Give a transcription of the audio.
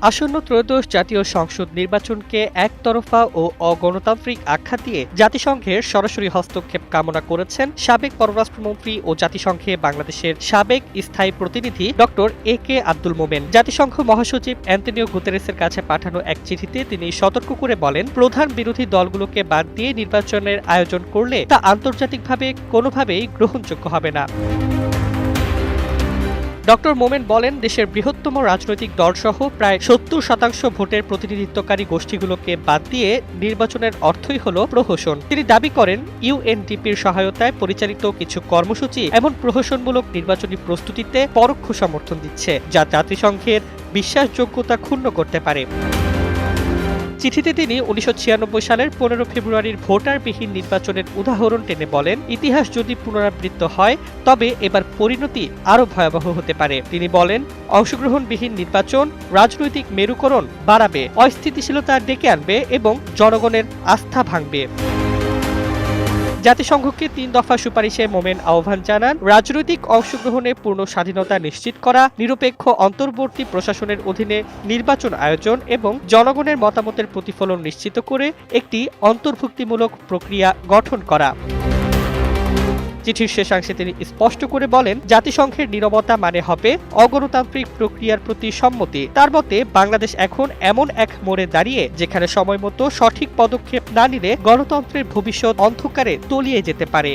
আসন্ন ত্রয়োদশ জাতীয় সংসদ নির্বাচনকে একতরফা ও অগণতান্ত্রিক আখ্যা দিয়ে জাতিসংঘের সরাসরি হস্তক্ষেপ কামনা করেছেন সাবেক পররাষ্ট্রমন্ত্রী ও জাতিসংঘে বাংলাদেশের সাবেক স্থায়ী প্রতিনিধি ডক্টর এ.কে আব্দুল মোমেন। জাতিসংঘ মহাসচিব অ্যান্তনিও গুতেরেসের কাছে পাঠানো এক চিঠিতে তিনি সতর্ক করে বলেন, প্রধান বিরোধী দলগুলোকে বাদ দিয়ে নির্বাচনের আয়োজন করলে তা আন্তর্জাতিকভাবে কোনোভাবেই গ্রহণযোগ্য হবে না। ডক্টর মোমেন বলেন, দেশের বৃহত্তম রাজনৈতিক দলসহ প্রায় ৭০% ভোটের প্রতিনিধিত্বকারী গোষ্ঠীগুলোকে বাদ দিয়ে নির্বাচনের অর্থই হল প্রহসন। তিনি দাবি করেন, ইউএনডিপির সহায়তায় পরিচালিত কিছু কর্মসূচি এমন প্রহসনমূলক নির্বাচনী প্রস্তুতিতে পরোক্ষ সমর্থন দিচ্ছে, যা জাতিসংঘের বিশ্বাসযোগ্যতা ক্ষুণ্ণ করতে পারে। চিঠিতে তিনি ১৯৯৬ সালের ১৫ ফেব্রুয়ারির ভোটারবিহীন নির্বাচনের উদাহরণ টেনে বলেন, ইতিহাস যদি পুনরাবৃত্ত হয় তবে এবার পরিণতি আরও ভয়াবহ হতে পারে। তিনি বলেন, অংশগ্রহণবিহীন নির্বাচন রাজনৈতিক মেরুকরণ বাড়াবে, অস্থিতিশীলতা ডেকে আনবে এবং জনগণের আস্থা ভাঙবে। জাতিসংঘকে ৩ দফা সুপারিশে মোমেন আহ্বান জানান, রাজনৈতিক অংশগ্রহণে পূর্ণ স্বাধীনতা নিশ্চিত করা, নিরপেক্ষ অন্তর্বর্তী প্রশাসনের অধীনে নির্বাচন আয়োজন এবং জনগণের মতামতের প্রতিফলন নিশ্চিত করে একটি অন্তর্ভুক্তিমূলক প্রক্রিয়া গঠন করা। চিঠির শেষাংশে তিনি স্পষ্ট করে বলেন, জাতিসংঘের নীরবতা মানে হবে অগণতান্ত্রিক প্রক্রিয়ার প্রতি সম্মতি। তার মতে বাংলাদেশ এখন এমন এক মোড়ে দাঁড়িয়ে যেখানে সময়মতো সঠিক পদক্ষেপ না নিলে গণতন্ত্রের ভবিষ্যৎ অন্ধকারে তলিয়ে যেতে পারে।